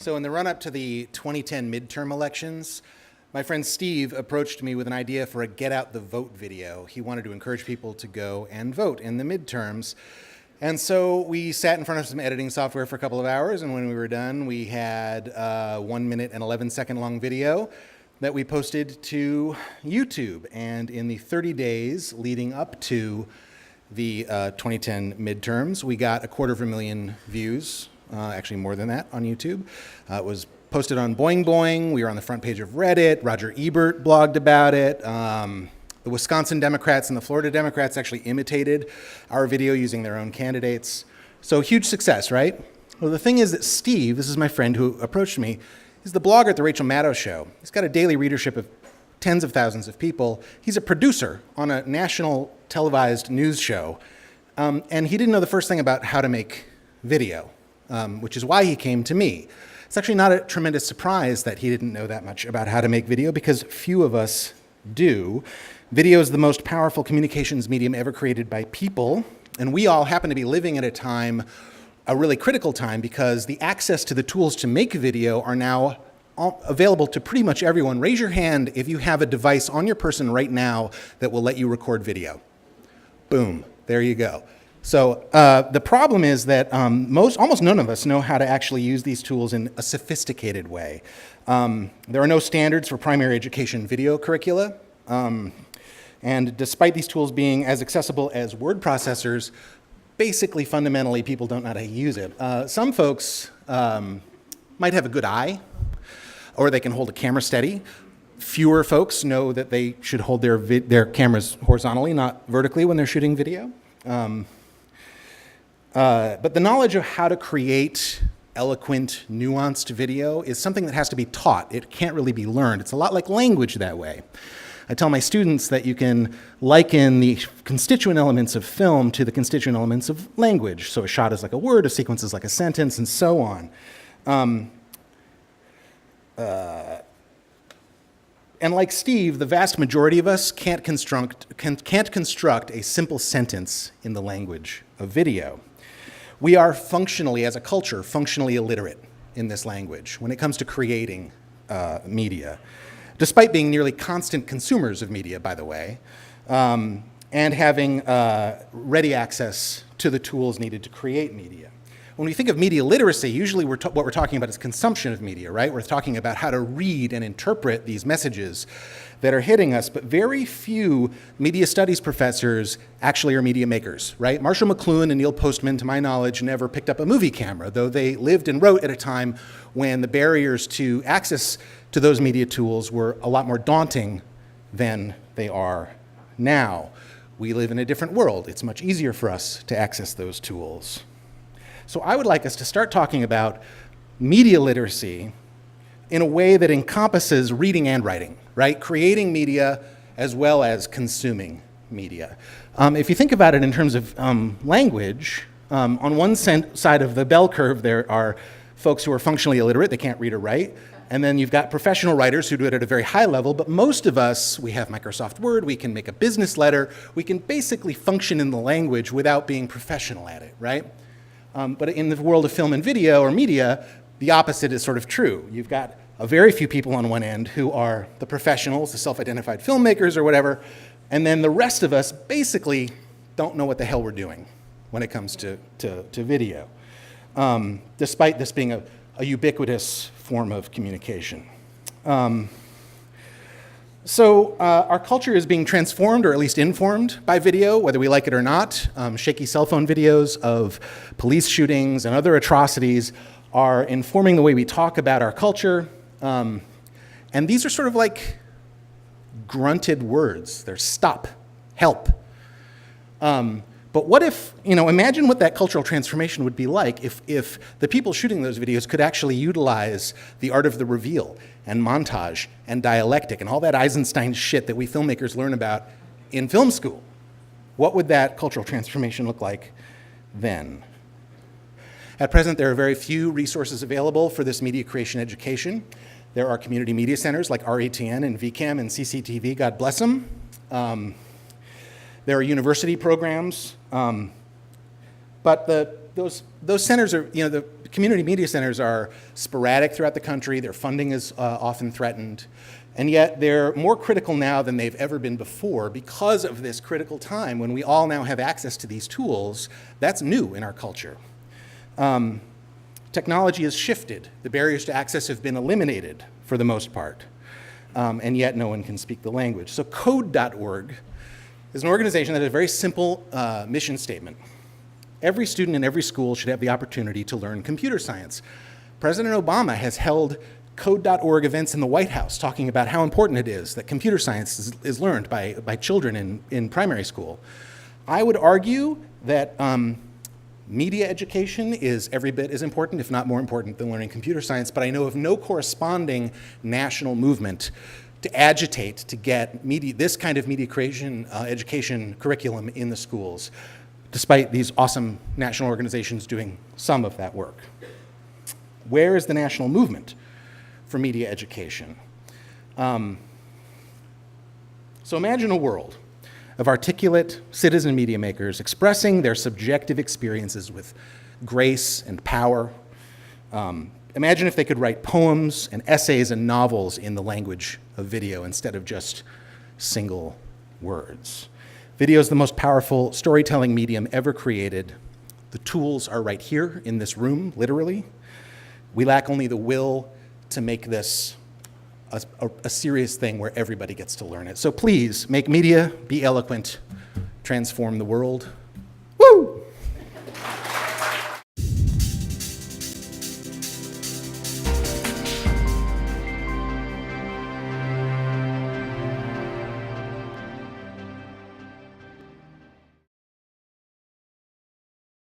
So in the run-up to the 2010 midterm elections, my friend Steve approached me with an idea for a Get Out the Vote video. He wanted to encourage people to go and vote in the midterms. And so we sat in front of some editing software for a couple of hours, and when we were done, we had a 1 minute and 11 second long video that we posted to YouTube. And in the 30 days leading up to the 2010 midterms, we got 250,000 views, actually more than that, on YouTube. It was posted on Boing Boing. We were on the front page of Reddit. Roger Ebert blogged about it. The Wisconsin Democrats and the Florida Democrats actually imitated our video using their own candidates. So huge success, right? Well, the thing is that Steve, this is my friend who approached me, he's the blogger at the Rachel Maddow Show. He's got a daily readership of tens of thousands of people. He's a producer on a national televised news show. And he didn't know the first thing about how to make video, which is why he came to me. It's actually not a tremendous surprise that he didn't know that much about how to make video, because few of us do. Video is the most powerful communications medium ever created by people, and we all happen to be living at a time, a really critical time, because the access to the tools to make video are now available to pretty much everyone. Raise your hand if you have a device on your person right now that will let you record video. Boom, there you go. So the problem is that almost none of us know how to actually use these tools in a sophisticated way. There are no standards for primary education video curricula. And despite these tools being as accessible as word processors, basically, fundamentally, people don't know how to use it. Some folks might have a good eye, or they can hold a camera steady. Fewer folks know that they should hold their cameras horizontally, not vertically, when they're shooting video. But the knowledge of how to create eloquent, nuanced video is something that has to be taught. It can't really be learned. It's a lot like language that way. I tell my students that you can liken the constituent elements of film to the constituent elements of language. So a shot is like a word, a sequence is like a sentence, and so on. And like Steve, the vast majority of us can't construct a simple sentence in the language of video. We are functionally, as a culture, functionally illiterate in this language when it comes to creating media, despite being nearly constant consumers of media, by the way, and having ready access to the tools needed to create media. When we think of media literacy, usually what we're talking about is consumption of media, right? We're talking about how to read and interpret these messages that are hitting us, but very few media studies professors actually are media makers, right? Marshall McLuhan and Neil Postman, to my knowledge, never picked up a movie camera, though they lived and wrote at a time when the barriers to access to those media tools were a lot more daunting than they are now. We live in a different world. It's much easier for us to access those tools. So I would like us to start talking about media literacy in a way that encompasses reading and writing, right? Creating media as well as consuming media. If you think about it in terms of language, on one side of the bell curve there are folks who are functionally illiterate, they can't read or write, and then you've got professional writers who do it at a very high level, but most of us, we have Microsoft Word, we can make a business letter, we can basically function in the language without being professional at it, right? But in the world of film and video or media, the opposite is sort of true. You've got a very few people on one end who are the professionals, the self-identified filmmakers or whatever, and then the rest of us basically don't know what the hell we're doing when it comes to video, despite this being a ubiquitous form of communication. So our culture is being transformed, or at least informed, by video, whether we like it or not. Shaky cell phone videos of police shootings and other atrocities are informing the way we talk about our culture. And these are sort of like grunted words. They're stop, help. But what if, imagine what that cultural transformation would be like if the people shooting those videos could actually utilize the art of the reveal and montage and dialectic and all that Eisenstein shit that we filmmakers learn about in film school. What would that cultural transformation look like then? At present, there are very few resources available for this media creation education. There are community media centers like RETN and VCAM and CCTV, God bless them. There are university programs, but the those centers are, the community media centers are sporadic throughout the country. Their funding is often threatened. And yet they're more critical now than they've ever been before because of this critical time when we all now have access to these tools. That's new in our culture. Technology has shifted. The barriers to access have been eliminated for the most part. And yet no one can speak the language. So code.org is an organization that has a very simple mission statement. Every student in every school should have the opportunity to learn computer science. President Obama has held code.org events in the White House talking about how important it is that computer science is learned by children in primary school. I would argue that media education is every bit as important, if not more important, than learning computer science, but I know of no corresponding national movement to agitate to get this kind of media creation education curriculum in the schools, despite these awesome national organizations doing some of that work. Where is the national movement for media education? So imagine a world of articulate citizen media makers expressing their subjective experiences with grace and power. Imagine if they could write poems and essays and novels in the language of video instead of just single words. Video is the most powerful storytelling medium ever created. The tools are right here in this room, literally. We lack only the will to make this a serious thing where everybody gets to learn it. So please, make media, be eloquent, transform the world.